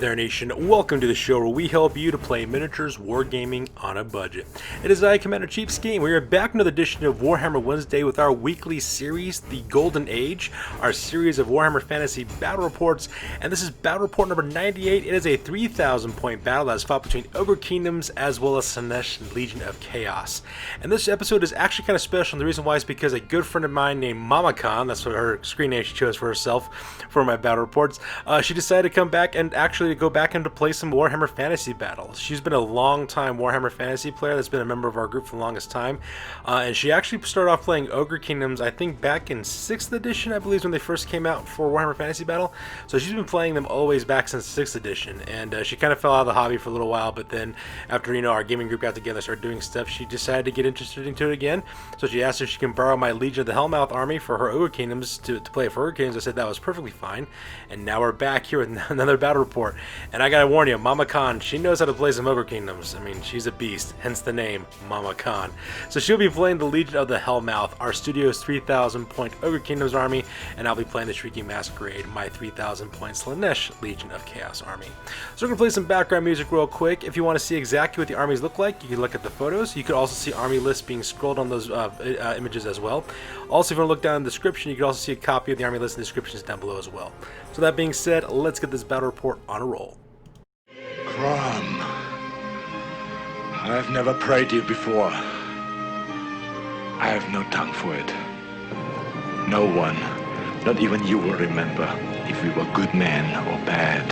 there, nation. Welcome to the show where we help you to play miniatures wargaming on a budget. It is I, Commander Cheapskate, and we are back in another edition of Warhammer Wednesday with our weekly series, The Golden Age, our series of Warhammer Fantasy Battle Reports, and this is Battle Report number 98. It is a 3,000 point battle that is fought between Ogre Kingdoms as well as Slaanesh and Legion of Chaos. And this episode is actually kind of special, and the reason why is because a good friend of mine named Mama Khan, that's what her screen name she chose for herself for my battle reports, she decided to come back and actually go back and to play some Warhammer Fantasy battles. She's been a long time Warhammer Fantasy player that's been a member of our group for the longest time, and she actually started off playing Ogre Kingdoms I think back in 6th edition, I believe, is when they first came out for Warhammer Fantasy Battle. So she's been playing them all the way back since 6th edition, and she kind of fell out of the hobby for a little while, but then after our gaming group got together, started doing stuff, she decided to get interested into it again. So she asked if she can borrow my Legion of the Hellmouth army for her Ogre Kingdoms to play for Ogre Kingdoms. I said that was perfectly fine, and now we're back here with another battle report. And I gotta warn you, Mama Khan, she knows how to play some Ogre Kingdoms. I mean, she's a beast, hence the name, Mama Khan. So she'll be playing the Legion of the Hellmouth, our studio's 3,000 point Ogre Kingdoms army, and I'll be playing the Shrieking Masquerade, my 3,000 point Slaanesh Legion of Chaos army. So we're gonna play some background music real quick. If you want to see exactly what the armies look like, you can look at the photos. You could also see army lists being scrolled on those images as well. Also, if you want to look down in the description, you can also see a copy of the army list in the descriptions down below as well. So that being said, let's get this battle report on a roll. Crom, I've never prayed you before. I have no tongue for it. No one, not even you, will remember if we were good men or bad,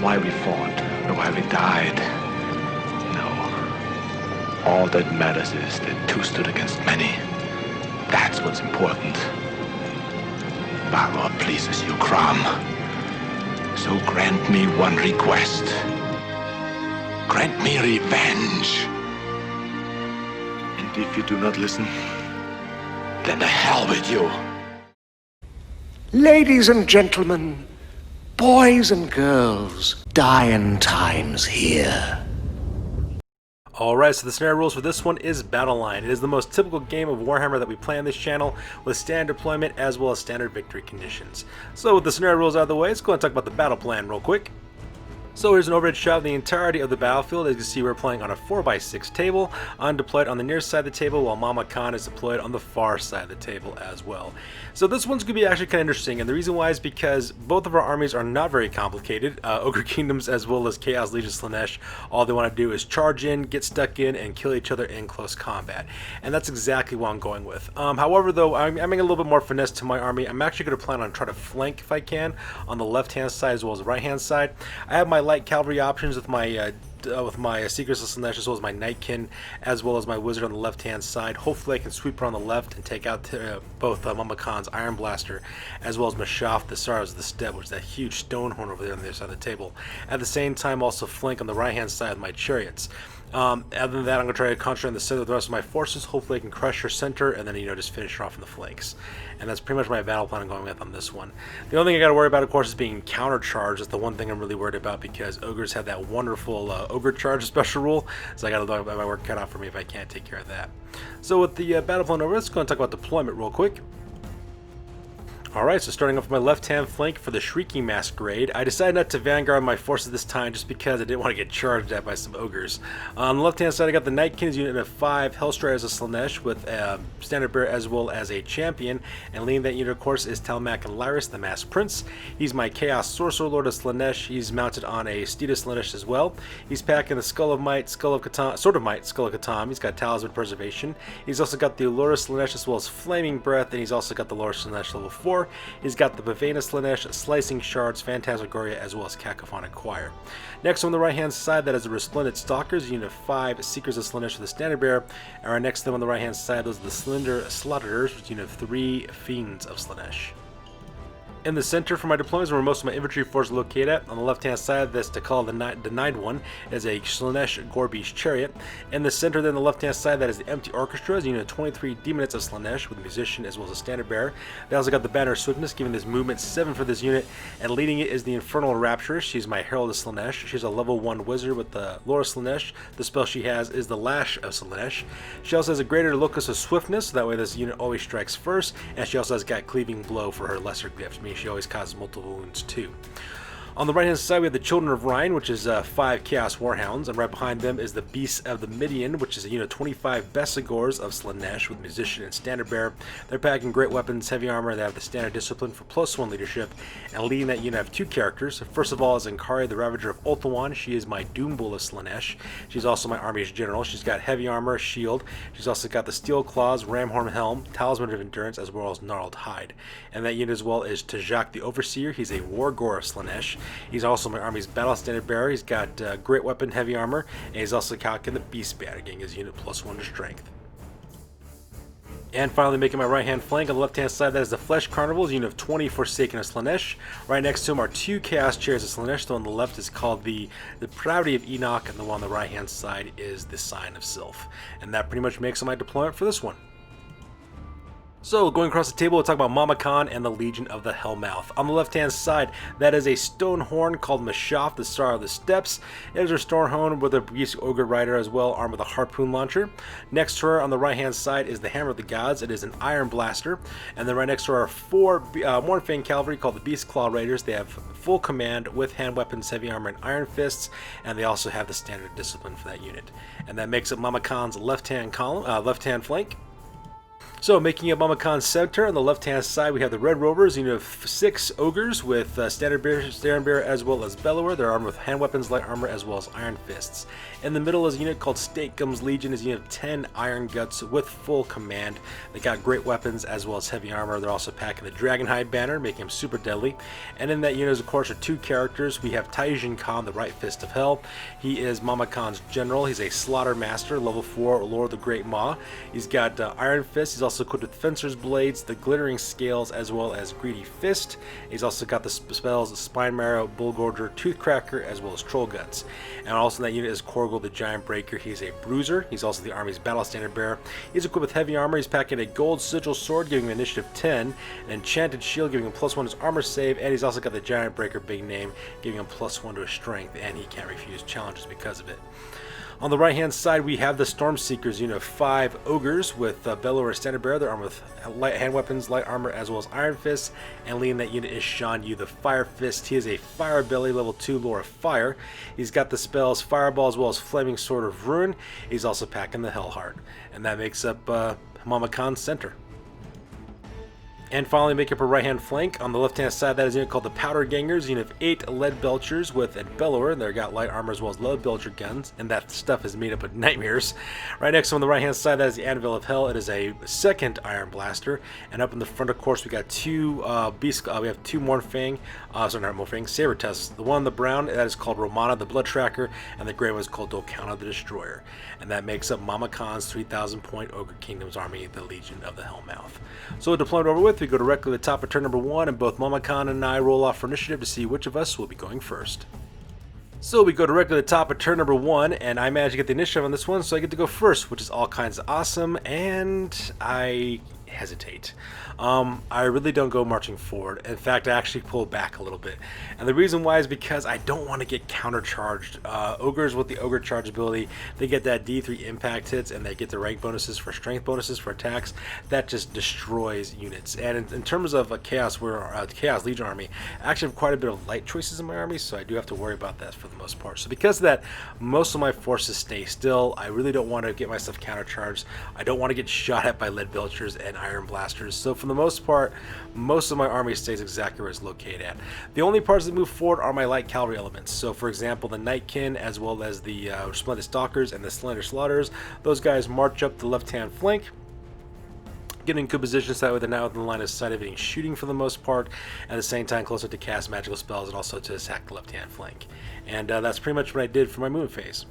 why we fought, or why we died. No. All that matters is that two stood against many. That's what's important. Balor pleases you, Crom. So grant me one request. Grant me revenge. And if you do not listen, then to hell with you. Ladies and gentlemen, boys and girls, dying times here. Alright, so the scenario rules for this one is Battle Line. It is the most typical game of Warhammer that we play on this channel, with standard deployment as well as standard victory conditions. So with the scenario rules out of the way, let's go and talk about the battle plan real quick. So here's an overhead shot of the entirety of the battlefield. As you can see, we're playing on a 4x6 table. I'm deployed on the near side of the table, while Mama Khan is deployed on the far side of the table as well. So this one's going to be actually kind of interesting, and the reason why is because both of our armies are not very complicated. Ogre Kingdoms as well as Chaos Legion Slaanesh, all they want to do is charge in, get stuck in, and kill each other in close combat. And that's exactly what I'm going with. However, though, I'm adding a little bit more finesse to my army. I'm actually going to plan on trying to flank, if I can, on the left-hand side as well as the right-hand side. I have my light cavalry options with my Seekers of Slaanesh as well as my Nightkin, as well as my Wizard on the left-hand side. Hopefully I can sweep her on the left and take out both Mama Khan's Iron Blaster, as well as Mashaf, the Sorrows of the Steppe, which is that huge stone horn over there on the other side of the table. At the same time, also flank on the right-hand side with my Chariots. Other than that, I'm going to try to concentrate on the center of the rest of my forces. Hopefully I can crush her center and then, just finish her off in the flanks. And that's pretty much my battle plan I'm going with on this one. The only thing I got to worry about, of course, is being countercharged. That's the one thing I'm really worried about, because Ogres have that wonderful Ogre Charge special rule. So I got to have my work cut out for me if I can't take care of that. So with the battle plan over, let's go and talk about deployment real quick. Alright, so starting off with my left-hand flank for the Shrieking Masquerade, I decided not to vanguard my forces this time just because I didn't want to get charged at by some ogres. On the left-hand side, I got the Nightkin's unit of 5 Hellstriders of Slaanesh with a Standard Bearer as well as a Champion, and leading that unit, of course, is Telmac and Lyrus, the Masked Prince. He's my Chaos Sorcerer Lord of Slaanesh. He's mounted on a Steed of Slaanesh as well. He's packing the Skull of Might, Skull of Catan, Sword of Might, Skull of Catan. He's got Talisman Preservation. He's also got the Allure of Slaanesh as well as Flaming Breath, and he's also got the Allure of Slaanesh level 4. He's got the Bavena Slaanesh, Slicing Shards, Phantasmagoria, as well as Cacophonic Choir. Next on the right-hand side, that is the Resplendent Stalkers, unit of 5 Seekers of Slaanesh with the Standard Bearer. And right next to them on the right-hand side, those are the Slender Slaughterers, which is unit of 3 Fiends of Slaanesh. In the center for my deployments, where most of my infantry forces are located at, on the left-hand side, that's to call the denied one, is a Slaanesh Gorbeast Chariot. In the center, then, on the left-hand side, that is the Empty Orchestra, is a unit of 23 Demonites of Slaanesh with a musician as well as a Standard Bearer. They also got the Banner of Swiftness, giving this movement 7 for this unit, and leading it is the Infernal Rapturess. She's my Herald of Slaanesh. She's a level 1 wizard with the Lore of Slaanesh. The spell she has is the Lash of Slaanesh. She also has a greater locus of swiftness, so that way this unit always strikes first, and she also has got Cleaving Blow for her lesser gift, meaning she always causes multiple wounds too. On the right hand side we have the Children of Rhine, which is 5 Chaos Warhounds, and right behind them is the Beasts of the Midian, which is a unit of 25 Besegors of Slaanesh with Musician and Standard Bearer. They're packing great weapons, heavy armor, they have the standard discipline for +1 leadership, and leading that unit I have 2 characters. First of all is Enchanted, the Ravager of Ulthuan. She is my Doom Bull of Slaanesh. She's also my army's general. She's got heavy armor, shield. She's also got the Steel Claws, Ramhorn Helm, Talisman of Endurance, as well as Gnarled Hide. And that unit as well is Tajak the Overseer. He's a Wargor of Slaanesh. He's also my army's battle standard bearer. He's got great weapon, heavy armor, and he's also calculating the Beast Bat, getting his unit +1 to strength. And finally, making my right hand flank on the left hand side, that is the Flesh Carnival's unit of 20 Forsaken of Slaanesh. Right next to him are 2 Chaos Chairs of Slaanesh. The one on the left is called the Depravity of Enoch, and the one on the right hand side is the Sign of Sylph. And that pretty much makes my deployment for this one. So, going across the table, we'll talk about Mama Khan and the Legion of the Hellmouth. On the left-hand side, that is a stone horn called Mashaf, the Star of the Steppes. It is a stone horn with a Brusier Ogre rider as well, armed with a harpoon launcher. Next to her, on the right-hand side, is the Hammer of the Gods. It is an iron blaster. And then right next to her are 4 Mornfang Cavalry called the Beast Claw Raiders. They have full command with hand weapons, heavy armor, and iron fists. And they also have the standard discipline for that unit. And that makes up Mama Khan's left-hand flank. So, making up Mama Khan's center, on the left-hand side we have the Red Rovers, unit of 6 Ogres with Standard Bearer as well as Bellower. They're armed with hand weapons, light armor, as well as iron fists. In the middle is a unit called Stakeum's Legion, is a unit of 10 Iron Guts with full command. They got great weapons as well as heavy armor. They're also packing the Dragonhide banner, making him super deadly. And in that unit, of course, are 2 characters. We have Tai-Jinn, the Right Fist of Hell. He is Mama Khan's general. He's a Slaughter Master, level 4, Lord of the Great Maw. He's got Iron Fist. He's also equipped with Fencer's Blades, the Glittering Scales, as well as Greedy Fist. He's also got the spells Spinemarrow, Bullgorger, Toothcracker, as well as Trollguts. And also in that unit is Khorghul, the Giant Breaker. He's a Bruiser. He's also the army's battle standard bearer. He's equipped with heavy armor. He's packing a gold sigil sword, giving him initiative 10, an enchanted shield, giving him +1 to his armor save, and he's also got the Giant Breaker, big name, giving him +1 to his strength, and he can't refuse challenges because of it. On the right hand side we have the Stormseekers, unit of 5 Ogres with Bellower as standard bearer. They're armed with light hand weapons, light armor, as well as iron fists, and leading that unit is Shan-Yu, the Fire Fist. He is a Fire Belly, level 2 Lore of Fire. He's got the spells Fireball as well as Flaming Sword of Ruin. He's also packing the Hellheart, and that makes up Mama Khan's center. And finally, make up her right-hand flank. On the left-hand side, that is a unit called the Powder Gangers, unit of 8 Lead Belchers with a Bellower. They've got light armor as well as Lead Belcher guns, and that stuff is made up of nightmares. Right next to him on the right-hand side, that is the Anvil of Hell. It is a 2nd Iron Blaster. And up in the front, of course, we got 2 we have 2 Mornfang, Saber Tusks. The one in the brown, that is called Romana, the Blood Tracker, and the gray one is called Dolkana, the Destroyer. And that makes up Mama Khan's 3,000-point Ogre Kingdom's army, the Legion of the Hellmouth. So with deployment over with, we go directly to the top of turn number 1, and both Mama Khan and I roll off for initiative to see which of us will be going first. So we go directly to the top of turn number 1, and I managed to get the initiative on this one, so I get to go first, which is all kinds of awesome, and I hesitate. I really don't go marching forward. In fact, I actually pull back a little bit. And the reason why is because I don't want to get countercharged. Ogres with the Ogre charge ability, they get that D3 impact hits, and they get the rank bonuses for strength bonuses for attacks. That just destroys units. And in terms of a Chaos Legion army, I actually have quite a bit of light choices in my army, so I do have to worry about that for the most part. So because of that, most of my forces stay still. I really don't want to get myself countercharged. I don't want to get shot at by Lead Belchers and Iron Blasters. So for the most part, most of my army stays exactly where it's located at. The only parts that move forward are my light cavalry elements. So for example, the Nightkin, as well as the Splendid Stalkers and the Slender Slaughters, those guys march up the left-hand flank, getting good positions so that way they're not within the line of sight of getting shooting for the most part, at the same time closer to cast magical spells and also to attack the left-hand flank. And that's pretty much what I did for my movement phase.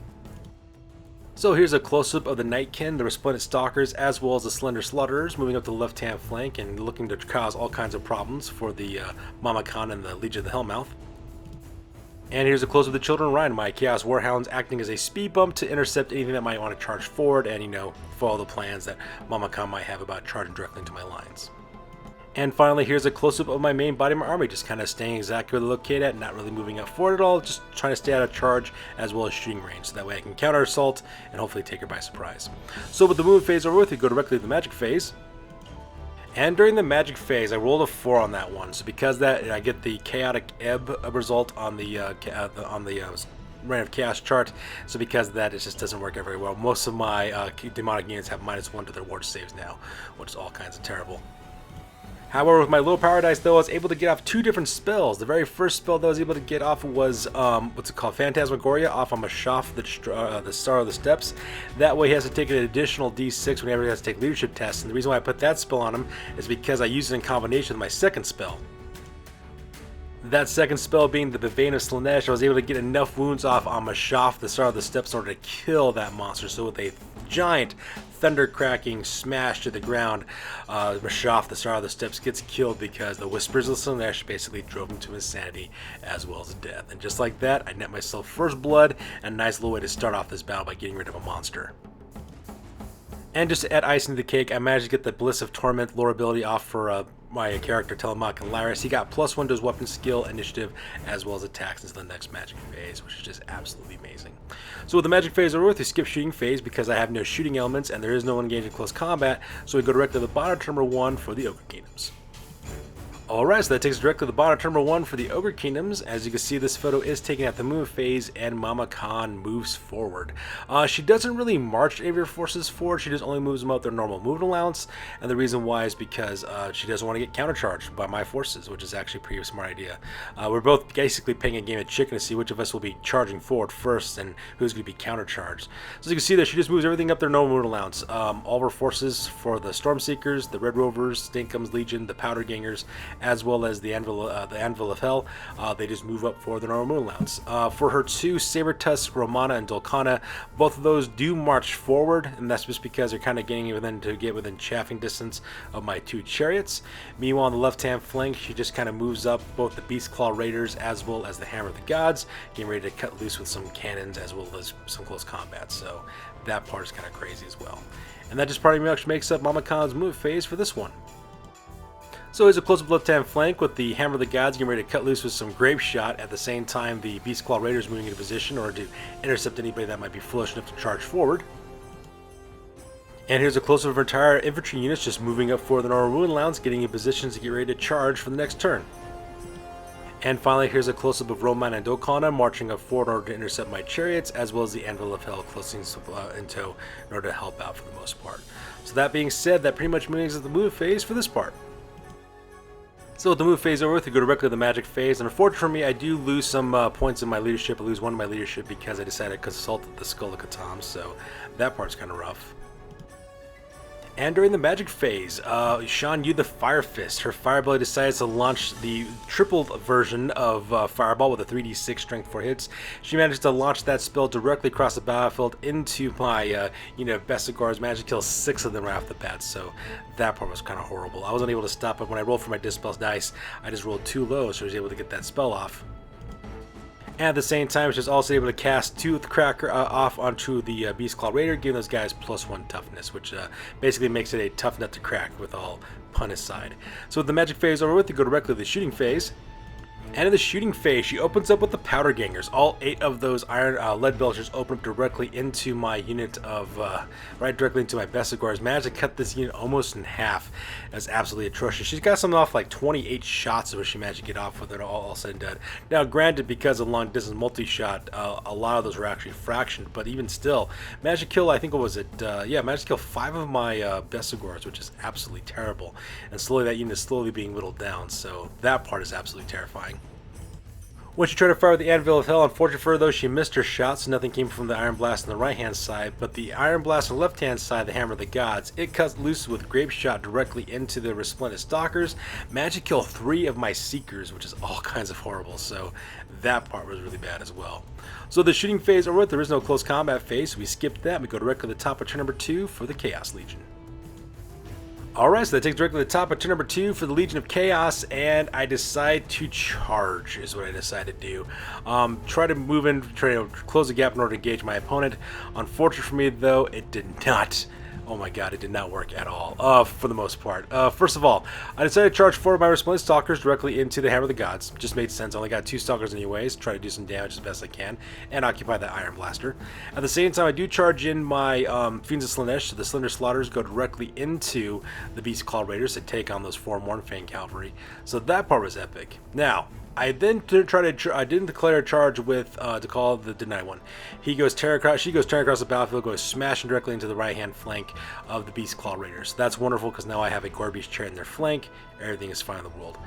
So here's a close-up of the Nightkin, the Resplendent Stalkers, as well as the Slender Slaughterers, moving up to the left-hand flank and looking to cause all kinds of problems for the Mama Khan and the Legion of the Hellmouth. And here's a close-up of the Children of Rhine, my Chaos Warhounds acting as a speed bump to intercept anything that might want to charge forward and, follow the plans that Mama Khan might have about charging directly into my lines. And finally, here's a close-up of my main body of my army, just kind of staying exactly where they're located at, not really moving up forward at all, just trying to stay out of charge as well as shooting range, so that way I can counter assault and hopefully take her by surprise. So with the movement phase over with, we go directly to the magic phase. And during the magic phase, I rolled a 4 on that one. So because that, I get the chaotic ebb result on the Reign of Chaos chart. So because of that, it just doesn't work out very well. Most of my demonic units have -1 to their ward saves now, which is all kinds of terrible. However, with my low power dice, though, I was able to get off 2 different spells. The very first spell that I was able to get off was, what's it called, Phantasmagoria, off on Mashaf, the Star of the Steps. That way he has to take an additional d6 whenever he has to take leadership tests. And the reason why I put that spell on him is because I used it in combination with my second spell. That second spell being the Bavane of Slaanesh, I was able to get enough wounds off on Mashaf, the Star of the Steps, in order to kill that monster. So with a giant thunder-cracking smash to the ground, Mashaf, the Star of the Steps, gets killed because the Whispers of Slaanesh basically drove him to insanity as well as death. And just like that, I net myself first blood, and a nice little way to start off this battle by getting rid of a monster. And just to add icing to the cake, I managed to get the Bliss of Torment lore ability off for my character Telemach and Lyris. He got +1 to his weapon skill, initiative, as well as attacks into the next magic phase, which is just absolutely amazing. So with the magic phase over with, we skip shooting phase because I have no shooting elements and there is no engaged in close combat, so we go directly to the bottom number 1 for the Ogre Kingdoms. Alright, so that takes us directly to the bottom number 1 for the Ogre Kingdoms. As you can see, this photo is taken at the move phase, and Mama Khan moves forward. She doesn't really march any of her forces forward, she just only moves them out their normal movement allowance, and the reason why is because she doesn't want to get countercharged by my forces, which is actually a pretty smart idea. We're both basically playing a game of chicken to see which of us will be charging forward first, and who's going to be countercharged. So as you can see there, she just moves everything up their normal movement allowance. All of her forces for the Stormseekers, the Red Rovers, Stinkums Legion, the Powder Gangers, as well as the Anvil of Hell, they just move up for the normal moon allowance. For her 2 Sabertusk, Romana, and Dolkana, both of those do march forward, and that's just because they're kind of getting within chaffing distance of my 2 chariots. Meanwhile, on the left-hand flank, she just kind of moves up both the Beastclaw Raiders as well as the Hammer of the Gods, getting ready to cut loose with some cannons as well as some close combat. So that part is kind of crazy as well. And that just pretty much makes up Mama Khan's move phase for this one. So here's a close-up left-hand flank with the Hammer of the Gods getting ready to cut loose with some Grape Shot. At the same time, the Beastclaw Raiders moving into position in order to intercept anybody that might be foolish enough to charge forward. And here's a close-up of entire infantry units just moving up for the normal ruin allowance, getting in positions to get ready to charge for the next turn. And finally, here's a close-up of Roman and Dolkana marching up forward in order to intercept my chariots, as well as the Anvil of Hell closing in tow in order to help out for the most part. So that being said, that pretty much moves at the move phase for this part. So with the move phase over, we go directly to the magic phase, and unfortunately for me, I do lose some points in my leadership. I lose 1 of my leadership because I decided to consult the Skull of Catan, so that part's kind of rough. And during the magic phase, Shan-Yu the Fire Fist, her fire ability decides to launch the tripled version of Fireball with a 3d6 strength for hits. She manages to launch that spell directly across the battlefield into my, Bestigors, managed to kill 6 of them right off the bat, so that part was kind of horrible. I wasn't able to stop it. When I rolled for my Dispels dice, I just rolled too low, so I was able to get that spell off. And at the same time, she's also able to cast Toothcracker off onto the Beastclaw Raider, giving those guys +1 toughness, which basically makes it a tough nut to crack with all pun aside. So with the magic phase over with, we go directly to the shooting phase. And in the shooting phase, she opens up with the Powder Gangers. All 8 of those iron lead belchers open up directly into my unit of, right directly into my Bestigors. Managed to cut this unit almost in half. That's absolutely atrocious. She's got something off like 28 shots of what she managed to get off with it all said and done. Now, granted, because of long distance multi-shot, a lot of those were actually fractioned, but even still, managed to kill, I think, what was it? Managed to kill 5 of my Bestigors, which is absolutely terrible. And slowly that unit is slowly being whittled down, so that part is absolutely terrifying. When she tried to fire with the Anvil of Hell, unfortunately for her though, she missed her shot, so nothing came from the Iron Blast on the right-hand side, but the Iron Blast on the left-hand side, the Hammer of the Gods, it cuts loose with Grape Shot directly into the Resplendent Stalkers, managed to kill 3 of my Seekers, which is all kinds of horrible, so that part was really bad as well. So the shooting phase over with, there is no close combat phase, so we skipped that, we go directly to the top of turn number 2 for the Chaos Legion. Alright, so that takes directly to the top of turn number 2 for the Legion of Chaos, and I decide to charge, is what I decided to do. Try to move in, try to close the gap in order to engage my opponent. Unfortunately for me, though, it did not. Oh my god, it did not work at all, for the most part. First of all, I decided to charge 4 of my Resplendent Stalkers directly into the Hammer of the Gods. Just made sense. I only got 2 Stalkers anyways. Try to do some damage as best I can and occupy that Iron Blaster. At the same time, I do charge in my Fiends of Slaanesh, so the Slender Slaughters go directly into the Beast Claw Raiders to take on those 4 Mornfang Cavalry. So that part was epic. Now, I then I didn't declare a charge with to call the denied one. She goes tearing across the battlefield, goes smashing directly into the right hand flank of the Beast Claw Raiders. That's wonderful because now I have a Gorbeast chair in their flank. Everything is fine in the world.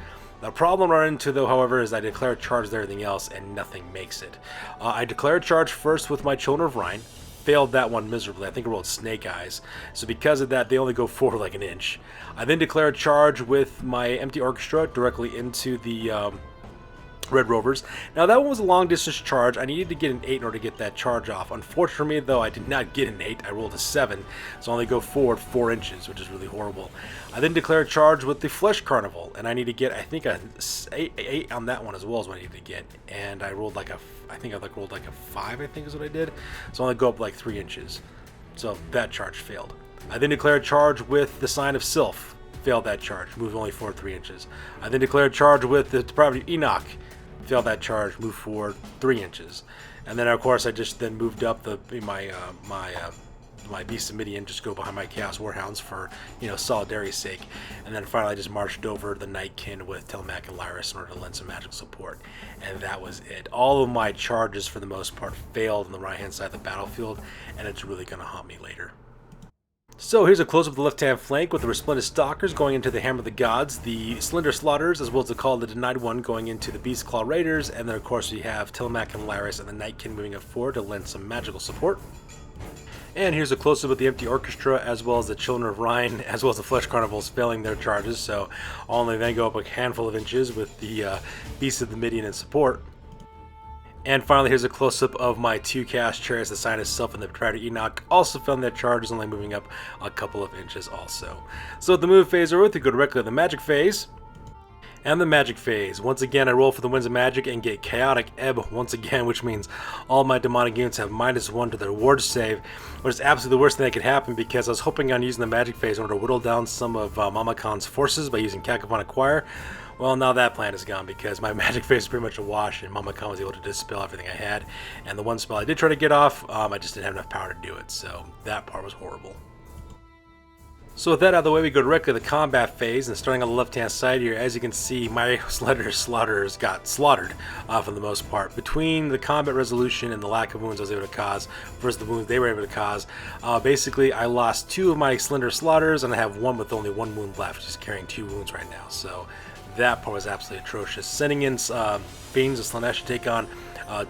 The problem I run into though, however, is I declare a charge with everything else and nothing makes it. I declare a charge first with my Children of Rhine. Failed that one miserably. I think I rolled Snake Eyes. So because of that, they only go forward like an inch. I then declare a charge with my Empty Orchestra directly into the Red Rovers. Now that one was a long distance charge. I needed to get an 8 in order to get that charge off. Unfortunately for me though, I did not get an 8. I rolled a 7, so I only go forward 4 inches, which is really horrible. I then declare a charge with the Flesh Carnival, and I need to get, I think, a 8 on that one as well as what I needed to get. And I rolled like a, I think I rolled like a 5, I think is what I did. So I only go up like 3 inches. So that charge failed. I then declare a charge with the Sign of Sylph. Failed that charge. Moved only forward 3 inches. I then declare a charge with the Depravity of Enoch. Failed that charge, moved forward 3 inches, and then of course I just then moved up my Beast of Midian, just go behind my Chaos Warhounds for solidarity's sake, and then finally I just marched over the Nightkin with Telemac and Lyris in order to lend some magical support, and that was it. All of my charges for the most part failed on the right hand side of the battlefield, and it's really going to haunt me later. So here's a close-up of the left-hand flank with the Resplendent Stalkers going into the Hammer of the Gods, the Slender Slaughters, as well as the Call of the Denied One going into the Beast Claw Raiders, and then of course we have Telemac and Lyris and the Nightkin moving up forward to lend some magical support. And here's a close-up of the Empty Orchestra, as well as the Children of Rhine, as well as the Flesh Carnivals failing their charges, so only then go up a handful of inches with the Beast of the Midian in support. And finally, here's a close-up of my 2 Chaos Chariots, the Sign of Sylph and the Depravity Enoch, also failing their charges, only moving up a couple of inches also. So with the move phase over with, we go directly to the magic phase. And the magic phase. Once again, I roll for the Winds of Magic and get Chaotic Ebb once again, which means all my demonic units have -1 to their ward save, which is absolutely the worst thing that could happen because I was hoping on using the magic phase in order to whittle down some of Mama Khan's forces by using Cacophonic Choir. Well, now that plan is gone because my magic phase is pretty much a wash, and Mama Khan was able to dispel everything I had. And the one spell I did try to get off, I just didn't have enough power to do it, so that part was horrible. So with that out of the way, we go directly to the combat phase, and starting on the left-hand side here, as you can see, my Slender Slaughters got slaughtered for the most part. Between the combat resolution and the lack of wounds I was able to cause versus the wounds they were able to cause, basically I lost 2 of my Slender Slaughters, and I have 1 with only 1 wound left, just carrying 2 wounds right now. So that part was absolutely atrocious. Sending in Fiends of Slaanesh to take on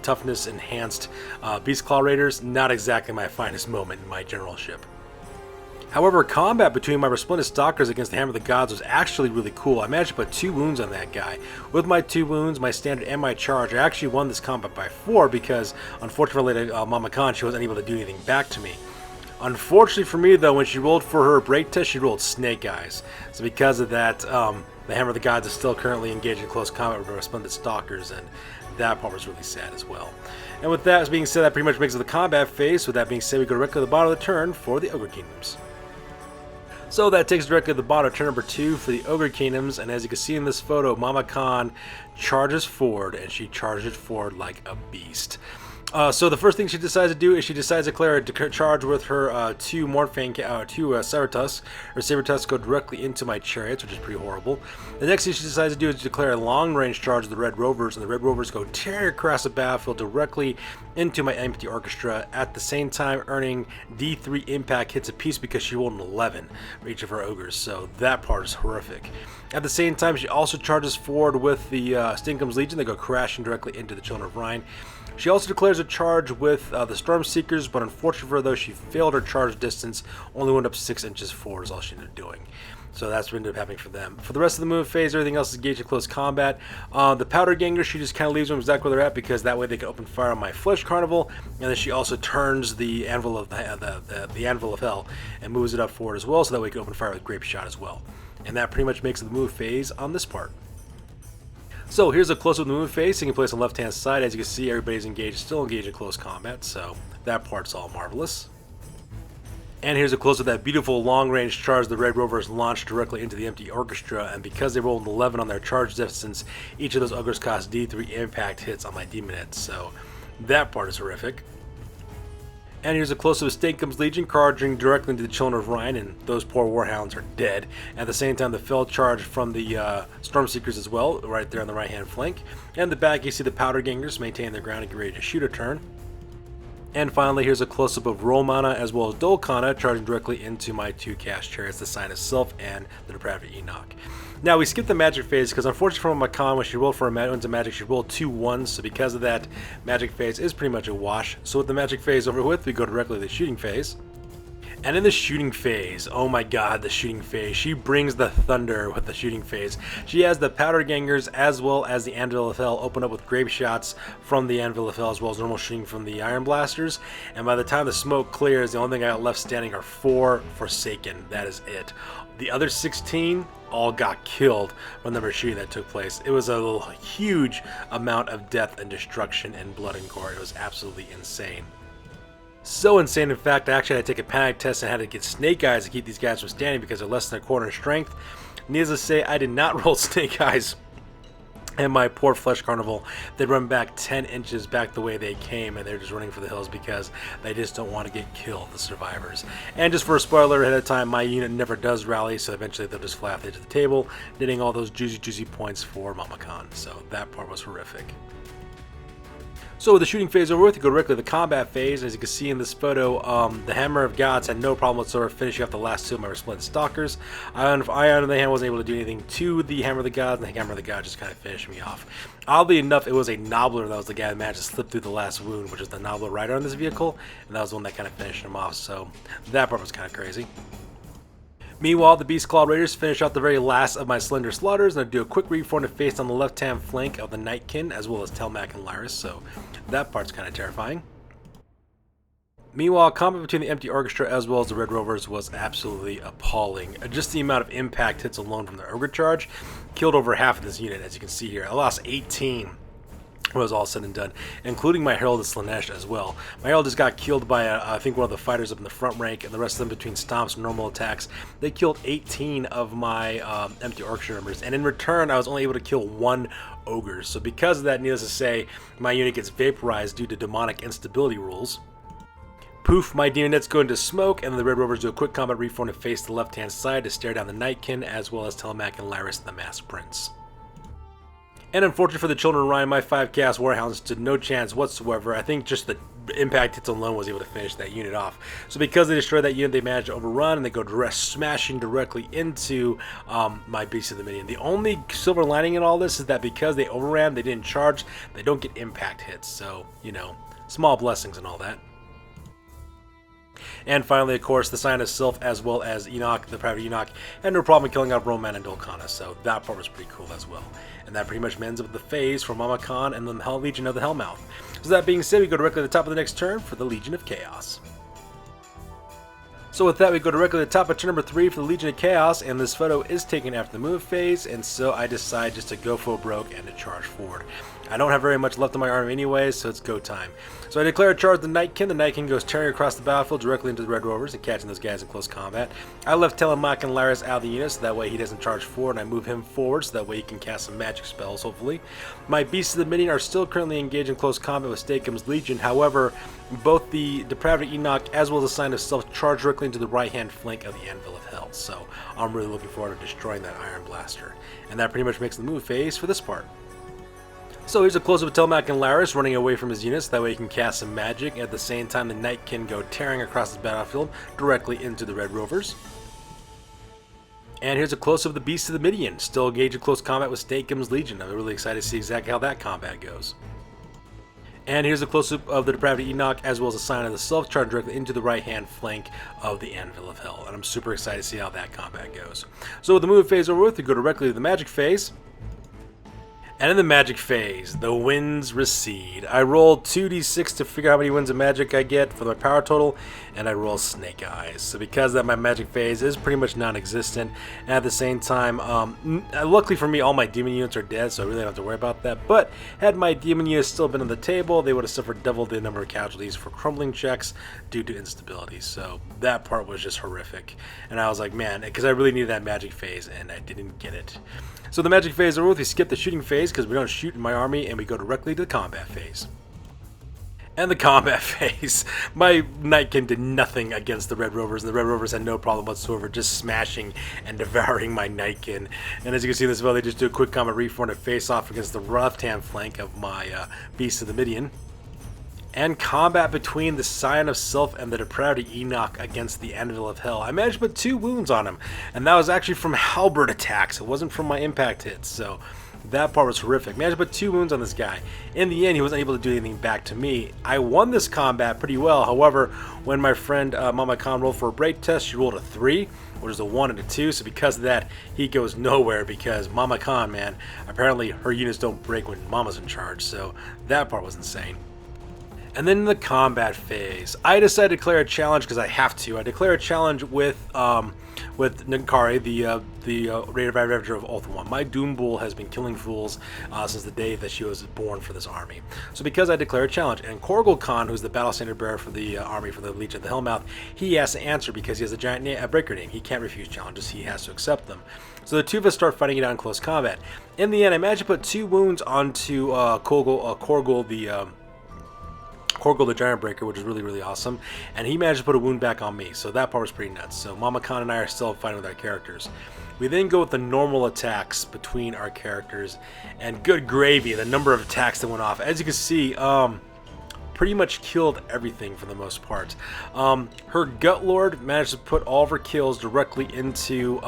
toughness enhanced Beast Claw Raiders, not exactly my finest moment in my generalship. However, combat between my Resplendent Stalkers against the Hammer of the Gods was actually really cool. I managed to put 2 wounds on that guy. With my 2 wounds, my standard and my charge, I actually won this combat by 4 because, unfortunately, Mama Khan, she wasn't able to do anything back to me. Unfortunately for me, though, when she rolled for her break test, she rolled Snake Eyes. So because of that, the Hammer of the Gods is still currently engaged in close combat with my Resplendent Stalkers, and that part was really sad as well. And with that being said, that pretty much makes it the combat phase. So with that being said, we go directly to the bottom of the turn for the Ogre Kingdoms. So that takes us directly to the bottom of turn number 2 for the Ogre Kingdoms, and as you can see in this photo, Mama Khan charges forward, and she charges forward like a beast. So the first thing she decides to do is she decides to declare a charge with her 2 Mornfang, 2 Saber-Tusks. Her Saber-Tusks go directly into my chariots, which is pretty horrible. The next thing she decides to do is declare a long-range charge of the Red Rovers, and the Red Rovers go tearing across the battlefield directly into my Empty Orchestra, at the same time earning D3 impact hits apiece because she rolled an 11 for each of her Ogres, so that part is horrific. At the same time, she also charges forward with the Stinkum's Legion. They go crashing directly into the Children of Rhine. She also declares a charge with the Storm Seekers, but unfortunately for her, though, she failed her charge distance, only went up 6 inches forward is all she ended up doing. So that's what ended up happening for them. For the rest of the move phase, everything else is engaged in close combat. The Powder Gangers, she just kind of leaves them exactly where they're at because that way they can open fire on my Flesh Carnival, and then she also turns the Anvil of the Anvil of Hell and moves it up forward as well, so that way we can open fire with Grape Shot as well. And that pretty much makes the move phase on this part. So here's a close-up of the move phase taking place on the left-hand side. As you can see, everybody's engaged, still engaged in close combat, so that part's all marvelous. And here's a close of that beautiful long-range charge the Red Rovers launched directly into the empty orchestra, and because they rolled an 11 on their charge distance, each of those ogres cost D3 impact hits on my demonettes, so that part is horrific. And here's a close-up of Stakeum's Legion charging directly into the Children of Rhine, and those poor Warhounds are dead. At the same time, the fell charge from the Stormseekers as well, right there on the right-hand flank. And in the back, you see the Powder Gangers maintain their ground and get ready to shoot a turn. And finally, here's a close-up of Romana as well as Dolkana charging directly into my 2 cast chariots, the Sign of Self and the Depraved Enoch. Now, we skipped the magic phase because unfortunately for my con, when she rolled for into magic, she rolled 2 1s, so because of that, magic phase is pretty much a wash. So with the magic phase over with, we go directly to the shooting phase. And in the shooting phase, oh my god, the shooting phase, she brings the thunder with the shooting phase. She has the Powder Gangers as well as the Anvil of Hell open up with grape shots from the Anvil of Hell as well as normal shooting from the Iron Blasters. And by the time the smoke clears, the only thing I got left standing are 4 Forsaken. That is it. The other 16 all got killed when the shooting that took place. It was a huge amount of death and destruction and blood and gore. It was absolutely insane. So insane, in fact, I actually had to take a panic test and had to get Snake Eyes to keep these guys from standing because they're less than a quarter in strength. Needless to say, I did not roll Snake Eyes. And my poor Flesh Carnival, they run back 10 inches back the way they came, and they're just running for the hills because they just don't want to get killed, the survivors. And just for a spoiler ahead of time, my unit never does rally, so eventually they'll just fly off the edge of the table, getting all those juicy points for Mama Khan. So that part was horrific. So with the shooting phase over with, you go directly to the combat phase. As you can see in this photo, the Hammer of Gods had no problem whatsoever finishing off the last 2 of my Resplendent Stalkers. I, on the other hand, wasn't able to do anything to the Hammer of the Gods, and the Hammer of the Gods just kind of finished me off. Oddly enough, it was a Nobbler that was the guy that managed to slip through the last wound, which is the Nobbler rider on this vehicle, and that was the one that kind of finished him off, so that part was kind of crazy. Meanwhile, the Beast Claw Raiders finish out the very last of my Slender Slaughters, and I do a quick reform to face on the left-hand flank of the Nightkin, as well as Telmac and Lyris, so that part's kind of terrifying. Meanwhile, combat between the Empty Orchestra as well as the Red Rovers was absolutely appalling. Just the amount of impact hits alone from the Ogre charge killed over half of this unit, as you can see here. I lost 18. When it was all said and done, including my Herald of Slaanesh as well. My Herald just got killed by, I think, one of the fighters up in the front rank, and the rest of them between stomps and normal attacks. They killed 18 of my Empty Orchestra members, and in return, I was only able to kill 1 Ogre. So because of that, needless to say, my unit gets vaporized due to demonic instability rules. Poof, my demonettes go into smoke, and then the Red Rovers do a quick combat reform to face the left-hand side to stare down the Nightkin, as well as Telemac and Lyris, the Masked Prince. And unfortunately for the Children of Rhine, my 5 Chaos Warhounds stood no chance whatsoever. I think just the impact hits alone was able to finish that unit off. So because they destroyed that unit, they managed to overrun, and they go smashing directly into my Beast of the Minion. The only silver lining in all this is that because they overran, they didn't charge, they don't get impact hits. So, you know, small blessings and all that. And finally, of course, the Sign of Self as well as Enoch, the Private Enoch, had no problem killing out Roman and Dolkana, so that part was pretty cool as well. And that pretty much ends up with the phase for Mama Khan and the Legion of the Hellmouth. So that being said, we go directly to the top of the next turn for the Legion of Chaos. So with that, we go directly to the top of turn number 3 for the Legion of Chaos, and this photo is taken after the move phase, and so I decide just to go full broke and to charge forward. I don't have very much left of my army anyways, so it's go time. So I declare a charge the Nightkin. The Nightkin goes tearing across the battlefield directly into the Red Rovers and catching those guys in close combat. I left Telemac and Lyris out of the unit so that way he doesn't charge forward, and I move him forward so that way he can cast some magic spells, hopefully. My Beasts of the Minion are still currently engaged in close combat with Stakeum's Legion. However, both the Depraved Enoch as well as the Sign of Self charge directly into the right-hand flank of the Anvil of Hell. So I'm really looking forward to destroying that Iron Blaster. And that pretty much makes the move phase for this part. So here's a close-up of Telemac and Lyris running away from his units, that way he can cast some magic. At the same time, the Knight can go tearing across the battlefield directly into the Red Rovers. And here's a close-up of the Beast of the Midian, still engaged in close combat with Stakeum's Legion. I'm really excited to see exactly how that combat goes. And here's a close-up of the Depraved Enoch as well as a Sign of the Self charge directly into the right-hand flank of the Anvil of Hell. And I'm super excited to see how that combat goes. So with the move phase over with, we go directly to the magic phase. And in the magic phase, the winds recede. I roll 2d6 to figure out how many winds of magic I get for my power total, and I roll snake eyes. So because of that, my magic phase is pretty much non-existent. And at the same time, luckily for me, all my demon units are dead, so I really don't have to worry about that. But had my demon units still been on the table, they would have suffered double the number of casualties for crumbling checks due to instability. So that part was just horrific. And I was like, man, because I really needed that magic phase, and I didn't get it. So the magic phase over with, we skip the shooting phase because we don't shoot in my army, and we go directly to the combat phase. And the combat phase, my Nightkin did nothing against the Red Rovers, and the Red Rovers had no problem whatsoever just smashing and devouring my Nightkin. And as you can see in this video, they just do a quick combat reform and face off against the left-hand flank of my Beast of the Midian. And combat between the Scion of Self and the Depravity Enoch against the Anvil of Hell. I managed to put 2 wounds on him, and that was actually from halberd attacks. It wasn't from my impact hits, so that part was horrific. Managed to put 2 wounds on this guy. In the end, he wasn't able to do anything back to me. I won this combat pretty well. However, when my friend Mama Khan rolled for a break test, she rolled a 3, which is a 1 and a 2. So because of that, he goes nowhere because Mama Khan, man, apparently her units don't break when Mama's in charge. So that part was insane. And then in the combat phase, I decided to declare a challenge because I have to. I declare a challenge with Ninkari, the Ravager of Ulthuan. My Doom Bull has been killing fools since the day that she was born for this army. So because I declare a challenge, and Khorghul Khan, who's the battle standard bearer for the army for the Legion of the Hellmouth, he has to answer because he has a giant breaker name. He can't refuse challenges. He has to accept them. So the two of us start fighting it out in close combat. In the end, I managed to put 2 wounds onto Khorghul, the Giant Breaker, which is really, really awesome. And he managed to put a wound back on me, so that part was pretty nuts. So Mama Khan and I are still fighting with our characters. We then go with the normal attacks between our characters, and good gravy, the number of attacks that went off. As you can see, pretty much killed everything for the most part. Her Gut Lord managed to put all of her kills directly into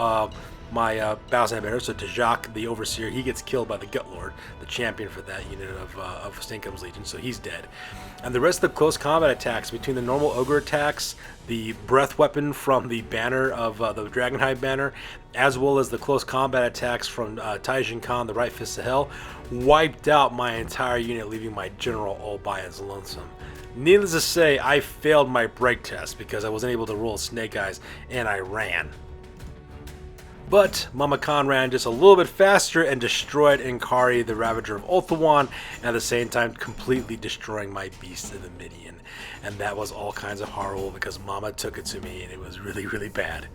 my Battle Standard Bearer. So Tajak, the Overseer, he gets killed by the Gut Lord, the champion for that unit of Stinkum's Legion, so he's dead. And the rest of the close combat attacks, between the normal Ogre attacks, the breath weapon from the banner of the Dragonhide banner, as well as the close combat attacks from Tai-Jinn Khan, the Right Fist of Hell, wiped out my entire unit, leaving my general all by his lonesome. Needless to say, I failed my break test because I wasn't able to roll Snake Eyes, and I ran. But Mama Khan ran just a little bit faster and destroyed Inkari, the Ravager of Ulthuan, and at the same time completely destroying my Beast of the Midian. And that was all kinds of horrible because Mama took it to me, and it was really, really bad.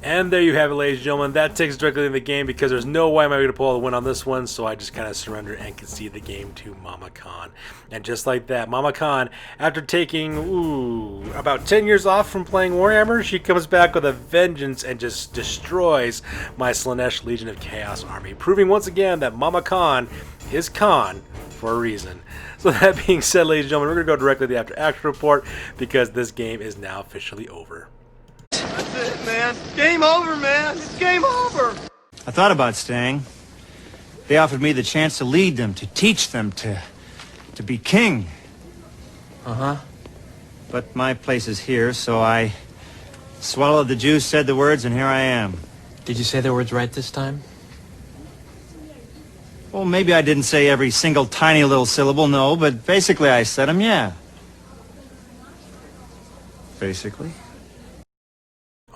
And there you have it, ladies and gentlemen. That takes directly in the game because there's no way I'm going to pull a win on this one, so I just kind of surrender and concede the game to Mama Khan. And just like that, Mama Khan, after taking about 10 years off from playing Warhammer, she comes back with a vengeance and just destroys my Slaanesh Legion of Chaos army, proving once again that Mama Khan is Khan for a reason. So that being said, ladies and gentlemen, we're going to go directly to the After Action Report because this game is now officially over. That's it, man. Game over, man. It's game over. I thought about staying. They offered me the chance to lead them, to teach them, to be king. Uh-huh. But my place is here, so I swallowed the juice, said the words, and here I am. Did you say the words right this time? Well, maybe I didn't say every single tiny little syllable, no, but basically I said them, yeah. Basically.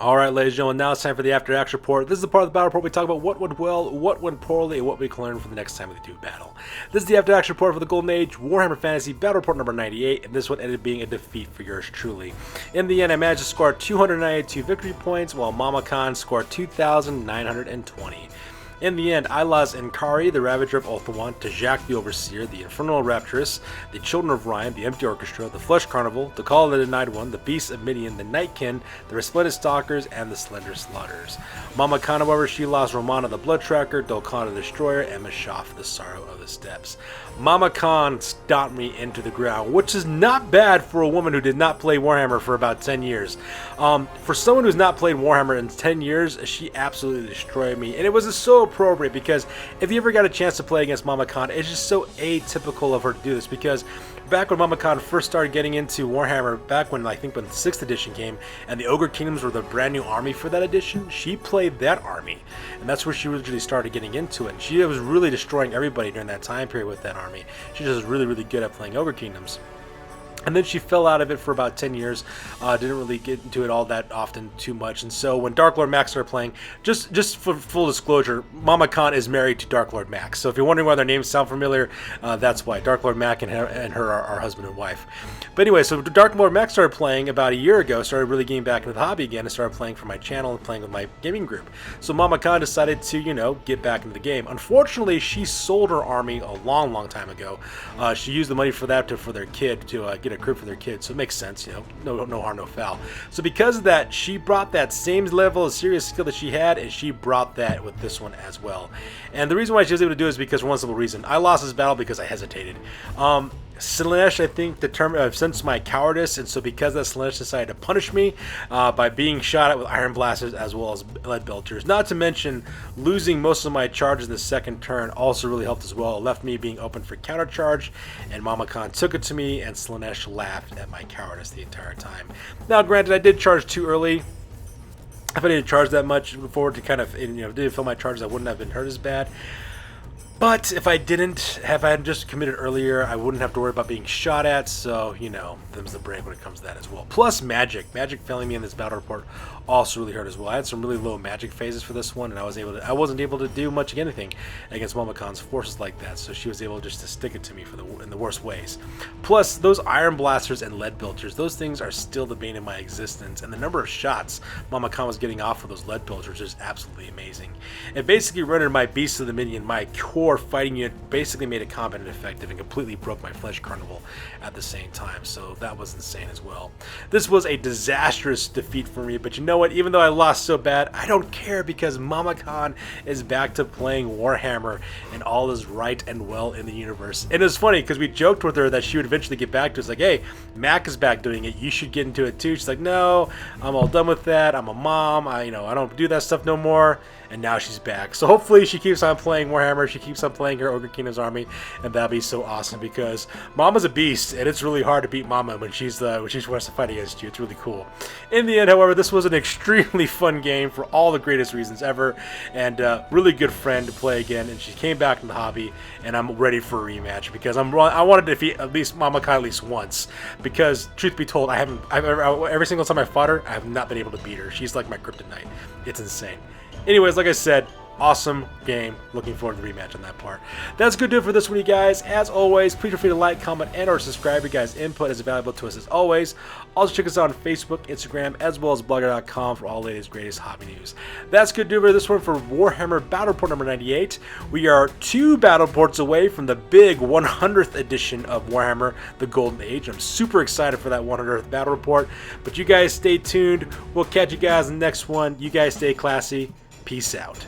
Alright, ladies and gentlemen, now it's time for the After Action Report. This is the part of the battle report we talk about what went well, what went poorly, and what we can learn for the next time we do battle. This is the After Action Report for the Golden Age, Warhammer Fantasy Battle Report number 98, and this one ended up being a defeat for yours truly. In the end, I managed to score 292 victory points, while Mama Khan scored 2,920. In the end, I lost Inkari, the Ravager of Ulthuan, Tajak the Overseer, the Infernal Rapturous, the Children of Ryan, the Empty Orchestra, the Flesh Carnival, the Call of the Denied One, the Beast of Midian, the Nightkin, the Resplendent Stalkers, and the Slender Slaughters. Mama Khan, however, she lost Romana the Blood Tracker, Dolkana the Destroyer, and Mashaf the Sorrow of the Steppes. Mama Khan stomped me into the ground, which is not bad for a woman who did not play Warhammer for about 10 years. For someone who's not played Warhammer in 10 years, she absolutely destroyed me, and it was so appropriate because if you ever got a chance to play against Mama Khan, it's just so atypical of her to do this because back when Mama Khan first started getting into Warhammer, back when I think when the 6th edition came and the Ogre Kingdoms were the brand new army for that edition, she played that army. And that's where she originally started getting into it. And she was really destroying everybody during that time period with that army. She just was really, really good at playing Ogre Kingdoms. And then she fell out of it for about 10 years, didn't really get into it all that often too much. And so when Dark Lord Max started playing, just for full disclosure, Mama Khan is married to Dark Lord Max. So if you're wondering why their names sound familiar, that's why. Dark Lord Max and her are husband and wife. But anyway, so Dark Lord Max started playing about a year ago, started really getting back into the hobby again, and started playing for my channel and playing with my gaming group. So Mama Khan decided to, you know, get back into the game. Unfortunately, she sold her army a long, long time ago. She used the money for that for their kid, to get a crib for their kids, so it makes sense, you know, no harm, no foul. So because of that, she brought that same level of serious skill that she had, and she brought that with this one as well. And the reason why she was able to do it is because for one simple reason: I lost this battle because I hesitated. Slaanesh, I think, sensed my cowardice, and so because of that, Slaanesh decided to punish me by being shot at with iron blasters as well as lead belchers. Not to mention losing most of my charges in the second turn also really helped as well. It left me being open for counter charge, and Mama Khan took it to me, and Slaanesh laughed at my cowardice the entire time. Now, granted, I did charge too early. If I didn't charge that much forward to kind of, you know, didn't fill my charges, I wouldn't have been hurt as bad. But if I had just committed earlier, I wouldn't have to worry about being shot at, so, you know, them's the break when it comes to that as well. Plus magic failing me in this battle report also really hurt as well. I had some really low magic phases for this one, and I wasn't able to do much of anything against Mama Khan's forces like that, so she was able just to stick it to me in the worst ways. Plus, those iron blasters and lead belchers, those things are still the bane of my existence, and the number of shots Mama Khan was getting off of those lead belchers is absolutely amazing. It basically rendered my Beast of the Minion, my core fighting unit, basically made it combat ineffective and completely broke my Flesh Carnival at the same time, so that was insane as well. This was a disastrous defeat for me, but you know what? Even though I lost so bad, I don't care because Mama Khan is back to playing Warhammer and all is right and well in the universe. And it's funny because we joked with her that she would eventually get back to us, like, hey, Mac is back doing it, you should get into it too. She's like, no, I'm all done with that, I'm a mom, I don't do that stuff no more. And now she's back. So hopefully she keeps on playing Warhammer, she keeps on playing her Ogre Kingdom's army, and that'll be so awesome because Mama's a beast, and it's really hard to beat Mama when she wants to fight against you. It's really cool. In the end, however, this was an extremely fun game for all the greatest reasons ever, and really good friend to play again, and she came back in the hobby, and I'm ready for a rematch because I wanted to defeat at least Mama Khan at least once, because truth be told, every single time I fought her, I have not been able to beat her. She's like my kryptonite. It's insane. Anyways, like I said, awesome game. Looking forward to the rematch on that part. That's good to do it for this one, you guys. As always, please feel free to like, comment, and or subscribe. Your guys' input is valuable to us as always. Also, check us out on Facebook, Instagram, as well as blogger.com for all the latest, greatest hobby news. That's good to do it for this one for Warhammer Battle Report number 98. We are 2 battle reports away from the big 100th edition of Warhammer, the Golden Age. I'm super excited for that 100th battle report. But you guys stay tuned. We'll catch you guys in the next one. You guys stay classy. Peace out.